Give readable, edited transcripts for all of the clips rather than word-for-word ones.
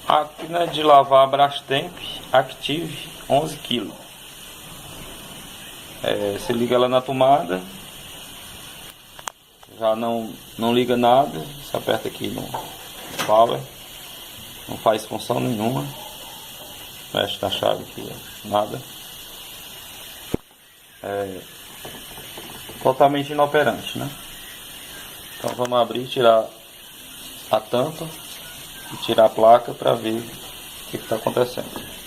Máquina de lavar Brastemp Active 11 kg. Você liga ela na tomada, já não liga nada. Você aperta aqui no power, não faz função nenhuma. Mexe na chave aqui, nada. Totalmente inoperante, né? Então vamos abrir e tirar a tampa e tirar a placa para ver o que está acontecendo.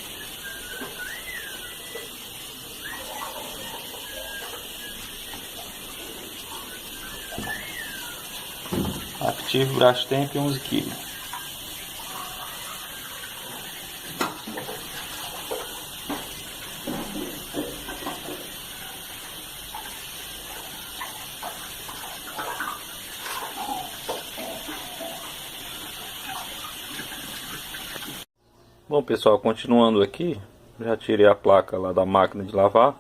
Active Brastemp 11 kg. Bom pessoal, continuando aqui, já tirei a placa lá da máquina de lavar.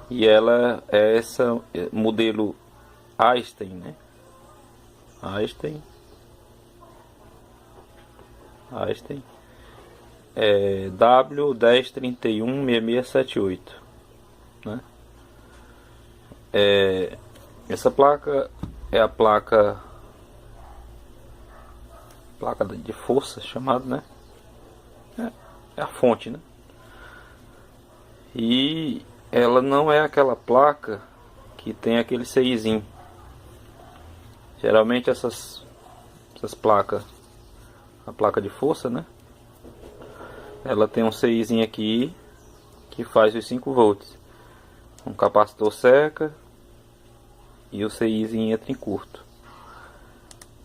E ela é essa modelo Einstein, né? Einstein W10316678, né? Essa placa é a placa de força chamada, né? É a fonte, né? E ela não é aquela placa que tem aquele CIzinho. Geralmente essas placas, a placa de força, né? Ela tem um CIzinho aqui que faz os 5 volts. Um capacitor seca e o CIzinho entra em curto.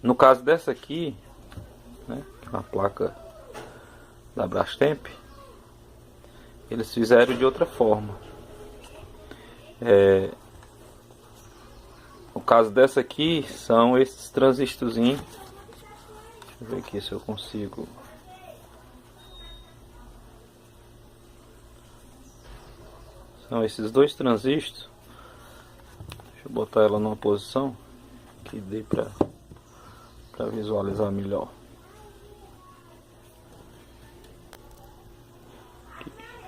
No caso dessa aqui, né, a placa da Brastemp, eles fizeram de outra forma. No caso dessa aqui, são esses transistorzinhos. Deixa eu ver aqui se eu consigo. São esses dois transistores. Deixa eu botar ela numa posição que dê para visualizar melhor.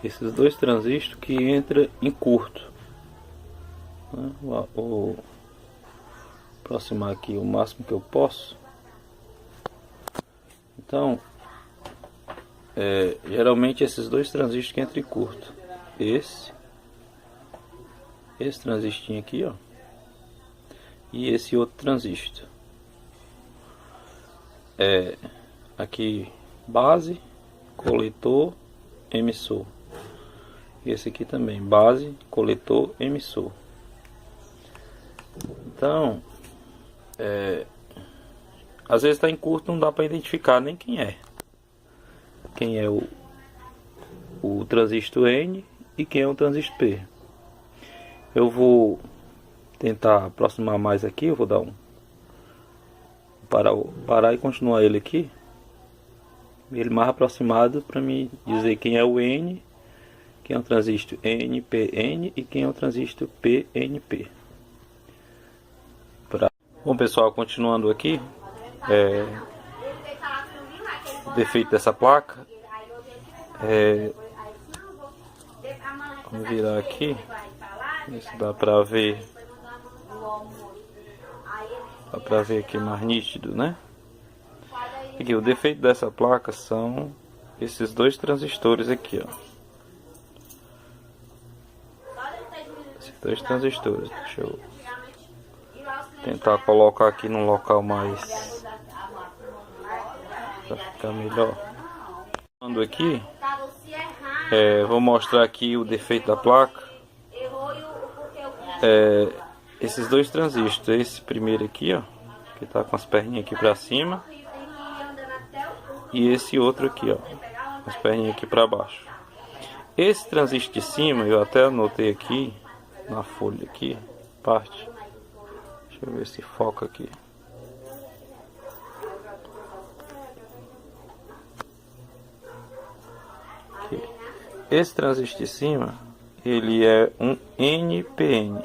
Esses dois transistores que entram em curto, né? Vou aproximar aqui o máximo que eu posso. Então, geralmente esses dois transistores que entram em curto, esse transistor aqui, ó, e esse outro transistor, aqui base, coletor, emissor. Esse aqui também, base, coletor, emissor. Então, às vezes está em curto, não dá para identificar nem quem é o transistor N e quem é o transistor P. Eu vou tentar aproximar mais aqui. Eu vou dar parar e continuar ele aqui, ele mais aproximado, para me dizer quem é o N, quem é o transistor NPN e quem é o transistor PNP. Bom pessoal, continuando aqui, o defeito dessa placa, vamos virar aqui, ver se dá pra ver, aqui mais nítido, né? Aqui, o defeito dessa placa são esses dois transistores aqui, ó. Esses dois transistores, deixa eu tentar colocar aqui num local mais para ficar melhor. Aqui, vou mostrar aqui o defeito da placa. Esses dois transistores, esse primeiro aqui, ó, que tá com as perninhas aqui para cima, e esse outro aqui, ó, as perninhas aqui para baixo. Esse transistor de cima, eu até anotei aqui na folha aqui, parte. Deixa eu ver se foca aqui. Esse transistor de cima, ele é um NPN.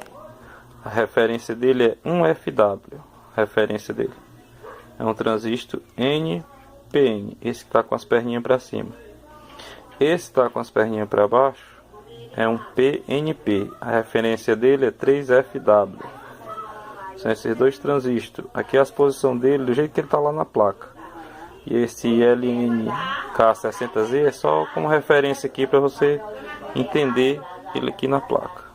A referência dele é 1FW. A referência dele é um transistor NPN. PN, esse que está com as perninhas para cima. Esse está com as perninhas para baixo é um PNP, a referência dele é 3FW. São esses dois transistores. Aqui é a posição dele do jeito que ele está lá na placa. E esse LNK60Z é só como referência aqui para você entender ele aqui na placa.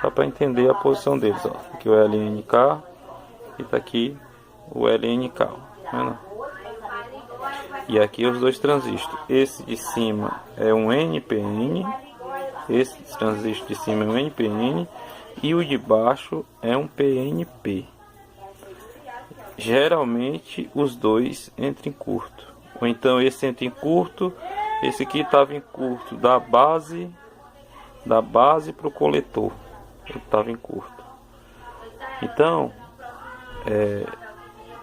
Só para entender a posição deles, ó. Aqui o LNK e tá aqui o LNK, ó. E aqui os dois transistores. Esse de cima é um NPN, esse transistor de cima é um NPN e o de baixo é um PNP. Geralmente os dois entram em curto, ou então esse entra em curto, esse aqui estava em curto da base para o coletor, ele estava em curto. Então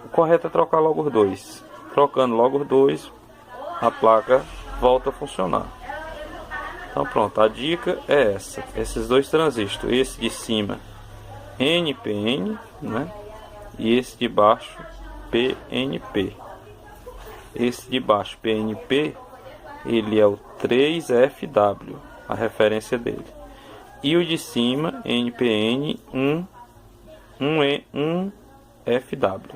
o correto é trocar logo os dois. Trocando logo os dois, a placa volta a funcionar. Então pronto, a dica é essa, esses dois transistores, esse de cima NPN, né? E esse de baixo PNP. Esse de baixo PNP, ele é o 3FW, a referência dele. E o de cima NPN 1FW.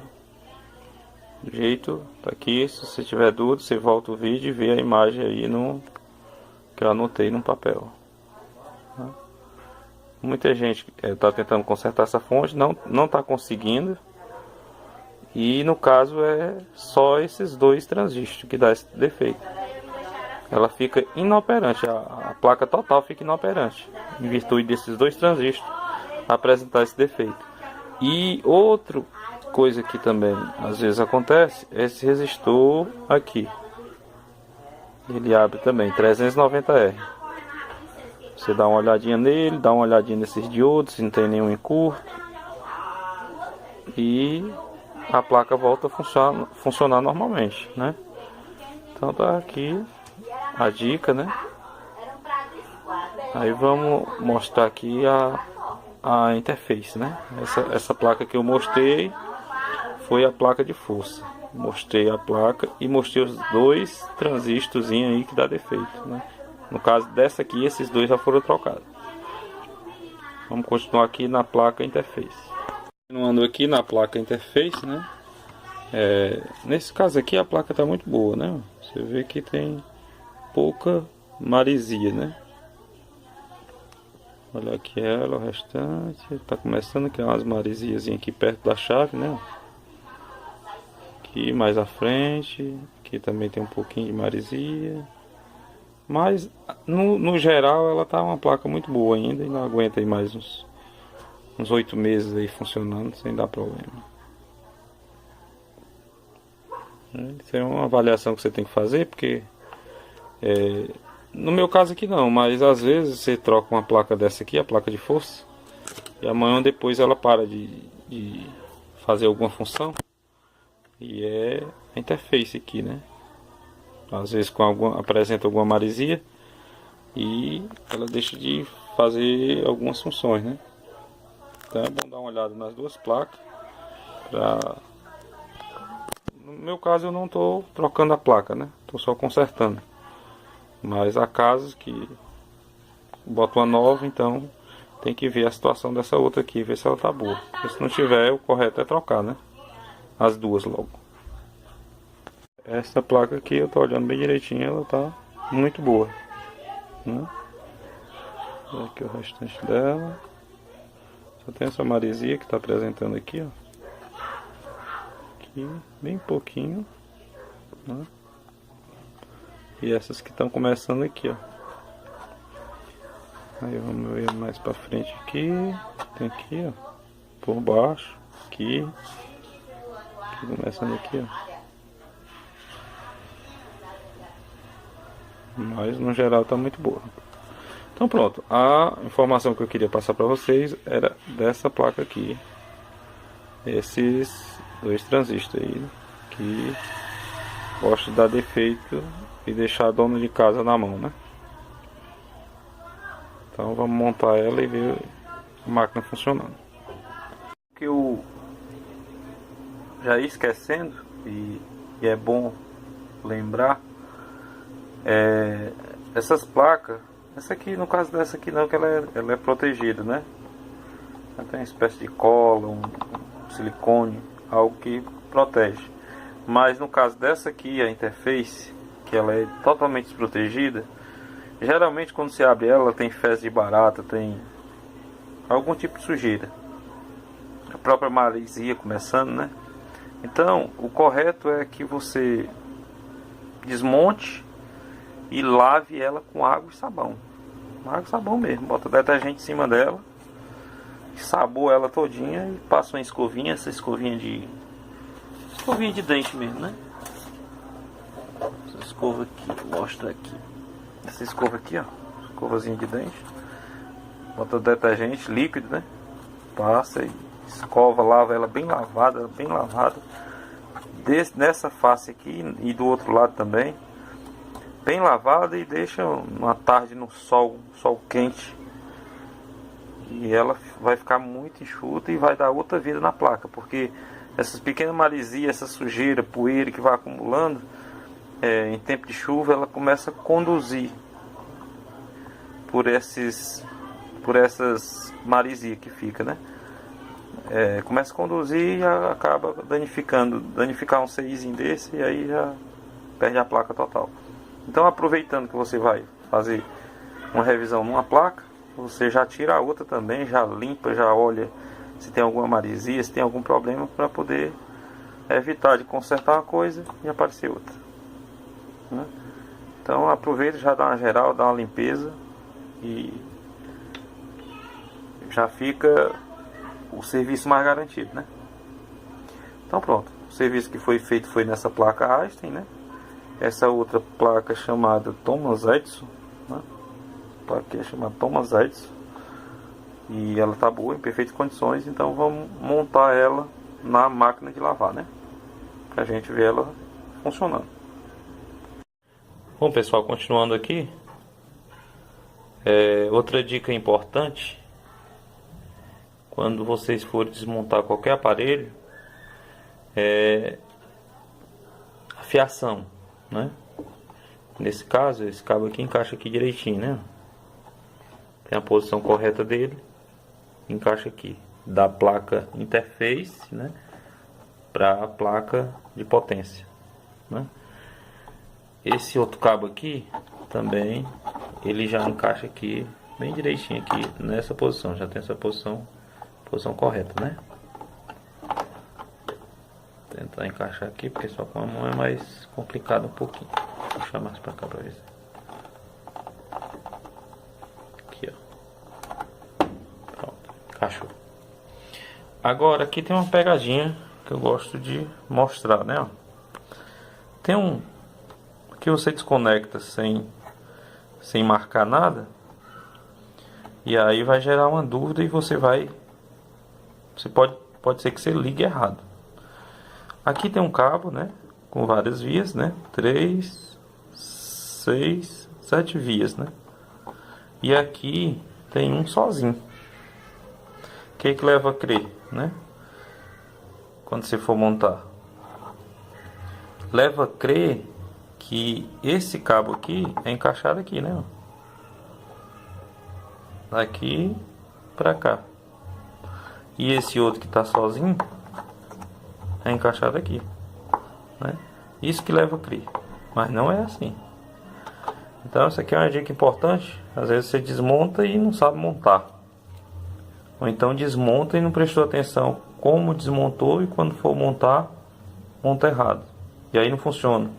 Do jeito tá aqui. Se você tiver dúvida, você volta o vídeo e vê a imagem aí no que eu anotei no papel. Muita gente está tentando consertar essa fonte, não está conseguindo. E no caso é só esses dois transistores que dá esse defeito. Ela fica inoperante, a placa total fica inoperante, em virtude desses dois transistores apresentar esse defeito. E outra coisa que também às vezes acontece é esse resistor aqui. Ele abre também 390R. Você dá uma olhadinha nele, dá uma olhadinha nesses diodos, se não tem nenhum em curto. E a placa volta a funcionar normalmente, né? Então tá aqui a dica, né? Aí vamos mostrar aqui a interface, né? Essa placa que eu mostrei foi a placa de força. Mostrei a placa e mostrei os dois transistores aí que dá defeito, né? No caso dessa aqui, esses dois já foram trocados. Vamos continuar aqui na placa interface. Continuando aqui na placa interface, né? Nesse caso aqui a placa está muito boa, né? Você vê que tem pouca maresia, né? Olha aqui ela, o restante. Está começando a criar umas maresias aqui perto da chave, né? Aqui mais à frente. Aqui também tem um pouquinho de maresia. Mas no geral ela tá uma placa muito boa ainda. E não aguenta aí mais uns 8 meses aí funcionando sem dar problema. Isso é uma avaliação que você tem que fazer, porque no meu caso aqui não, mas às vezes você troca uma placa dessa aqui, a placa de força, e amanhã depois ela para de fazer alguma função, e é a interface aqui, né? Às vezes apresenta alguma maresia e ela deixa de fazer algumas funções, né? Então é bom dar uma olhada nas duas placas. No meu caso eu não estou trocando a placa, né? Estou só consertando. Mas há casos que boto uma nova, então tem que ver a situação dessa outra aqui, ver se ela tá boa. Porque se não tiver, o correto é trocar, né? As duas logo. Essa placa aqui eu tô olhando bem direitinho, ela tá muito boa, né? Aqui o restante dela. Só tem essa maresia que tá apresentando aqui, ó. Aqui, bem pouquinho, né? E essas que estão começando aqui, ó. Aí vamos ver mais pra frente aqui. Tem aqui, ó. Por baixo, aqui começando aqui, ó. Mas no geral tá muito boa. Então pronto, a informação que eu queria passar para vocês era dessa placa aqui. Esses dois transistores aí, que gosta de dar defeito e deixar a dona de casa na mão, né? Então vamos montar ela e ver a máquina funcionando. O que eu já ia esquecendo, e e é bom lembrar, essas placas, essa aqui, no caso dessa aqui não, que ela é protegida, né? Ela tem uma espécie de cola, um silicone, algo que protege. Mas no caso dessa aqui, a interface, que ela é totalmente desprotegida, geralmente quando se abre ela tem fezes de barata, tem algum tipo de sujeira, a própria maresia começando, né? Então o correto é que você desmonte e lave ela com água e sabão. Água e sabão mesmo, bota detergente em cima dela, sabou ela todinha e passa uma escovinha, essa escovinha de dente mesmo, né? Essa escova aqui, vou mostrar aqui. Essa escova aqui, ó, escovazinha de dente. Bota detergente líquido, né? Passa e escova, lava ela bem lavada, bem lavada. Nessa face aqui e do outro lado também, bem lavada, e deixa uma tarde no sol quente, e ela vai ficar muito enxuta e vai dar outra vida na placa, porque essas pequenas maresias, essa sujeira, poeira que vai acumulando, em tempo de chuva, ela começa a conduzir por essas maresias que fica, né? Começa a conduzir e acaba danificar um CIzinho desse, e aí já perde a placa total. Então, aproveitando que você vai fazer uma revisão numa placa, você já tira a outra também, já limpa, já olha se tem alguma maresia, se tem algum problema, para poder evitar de consertar uma coisa e aparecer outra, né? Então aproveita, já dá uma geral, dá uma limpeza, e já fica o serviço mais garantido, né? Então pronto, o serviço que foi feito foi nessa placa Einstein, né? Essa outra placa chamada Thomas Edison, né? A placa é chamada Thomas Edison, e ela tá boa, em perfeitas condições. Então vamos montar ela na máquina de lavar, né? Pra gente ver ela funcionando. Bom, pessoal, continuando aqui, outra dica importante: quando vocês forem desmontar qualquer aparelho, a fiação, né? Nesse caso, esse cabo aqui encaixa aqui direitinho, né? Tem a posição correta dele, encaixa aqui, da placa interface, né, para a placa de potência, né? Esse outro cabo aqui também, ele já encaixa aqui bem direitinho aqui nessa posição, já tem essa posição correta, né? Vou tentar encaixar aqui, porque só com a mão é mais complicado um pouquinho. Vou puxar mais para cá para ver. Aqui, ó. Pronto, encaixou. Agora aqui tem uma pegadinha que eu gosto de mostrar, né? Ó. Tem um que você desconecta sem marcar nada, e aí vai gerar uma dúvida, e você pode ser que você ligue errado. Aqui tem um cabo, né, com várias vias, né, 3, 6, 7 vias, né, e aqui tem um sozinho. O que leva a crer, né, quando você for montar? Leva a crer que esse cabo aqui é encaixado aqui, né, daqui pra cá, e esse outro que tá sozinho é encaixado aqui, né? Isso que leva a crer, mas não é assim. Então essa aqui é uma dica importante. Às vezes você desmonta e não sabe montar, ou então desmonta e não prestou atenção como desmontou, e quando for monta errado, e aí não funciona.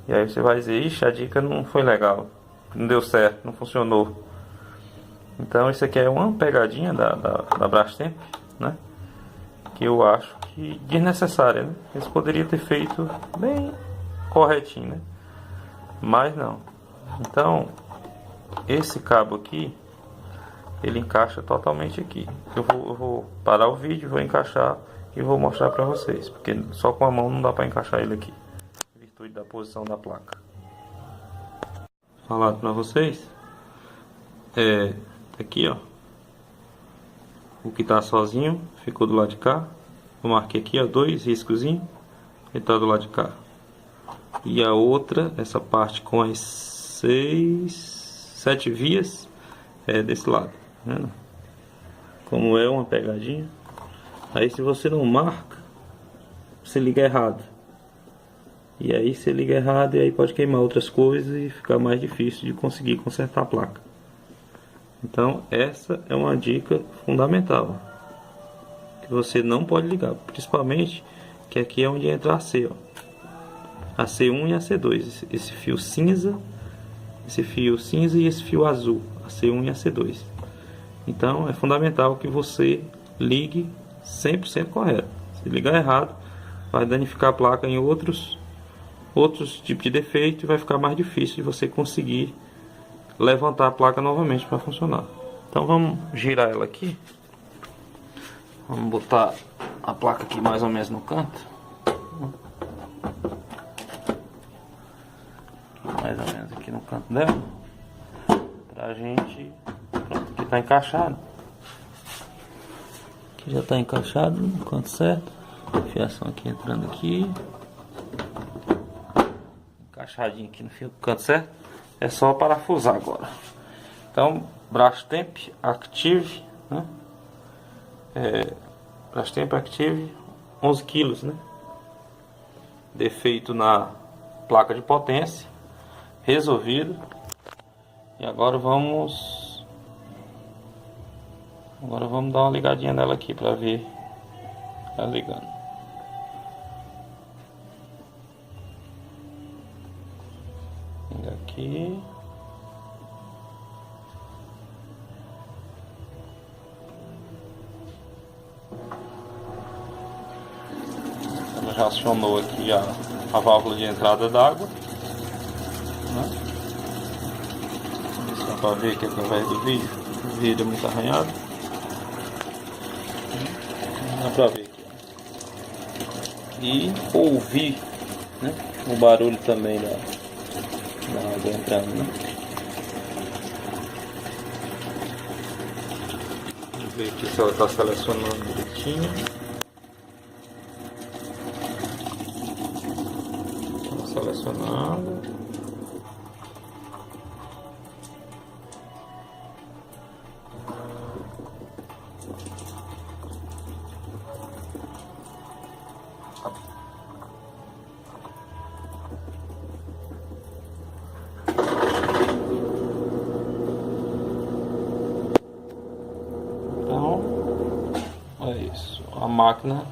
E aí você vai dizer: ixi, a dica não foi legal, não deu certo, não funcionou. Então isso aqui é uma pegadinha da Brastemp, né? Que eu acho que desnecessária, né? Eles poderiam ter feito bem corretinho, né? Mas não. Então esse cabo aqui, ele encaixa totalmente aqui. Eu vou parar o vídeo, vou encaixar e vou mostrar pra vocês, porque só com a mão não dá pra encaixar ele aqui, em virtude da posição da placa. Falado pra vocês, aqui, ó, o que tá sozinho ficou do lado de cá. Eu marquei aqui, ó, 2 riscozinhos, e tá do lado de cá. E a outra, essa parte com as 7 vias, é desse lado, tá vendo? Como é uma pegadinha. Aí se você não marca, você liga errado. E aí você liga errado e aí pode queimar outras coisas e ficar mais difícil de conseguir consertar a placa. Então essa é uma dica fundamental, que você não pode ligar, principalmente que aqui é onde entra a C, ó. A C1 e a C2, esse fio cinza e esse fio azul, a C1 e a C2. Então é fundamental que você ligue 100% correto. Se ligar errado, vai danificar a placa em outros tipos de defeito e vai ficar mais difícil de você conseguir levantar a placa novamente para funcionar. Então vamos girar ela aqui. Vamos botar a placa aqui mais ou menos no canto. Mais ou menos aqui no canto dela. Pra gente... Pronto, aqui tá encaixado. Aqui já tá encaixado no canto certo. Fiação aqui entrando aqui. Encaixadinho aqui no canto certo. É só parafusar agora. Então, Brastemp Active, né? Brastemp Active 11 kg, né? Defeito na placa de potência, resolvido. E agora vamos dar uma ligadinha nela aqui para ver ela ligando. Liga aqui. Ela já acionou aqui a válvula de entrada d'água, né? Dá para ver aqui através do vídeo. O vídeo é muito arranhado. Dá para ver aqui. E ouvir, né, o barulho também da água entrando, né? Vamos ver aqui se ela está selecionando direitinho. Selecionado. Então é isso, a máquina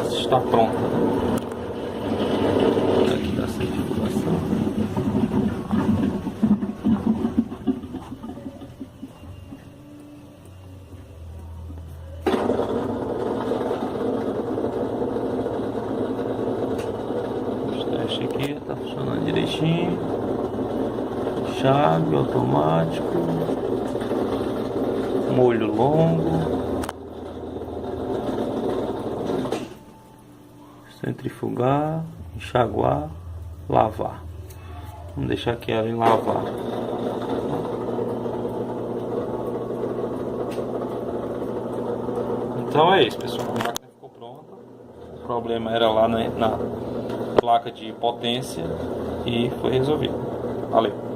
está pronta. Aqui da certificação. Os testes aqui, está funcionando direitinho. Chave automático, molho longo, centrifugar, enxaguar, lavar. Vamos deixar aqui ela em lavar. Então é isso, pessoal. A máquina ficou pronta. O problema era lá na placa de potência e foi resolvido. Valeu.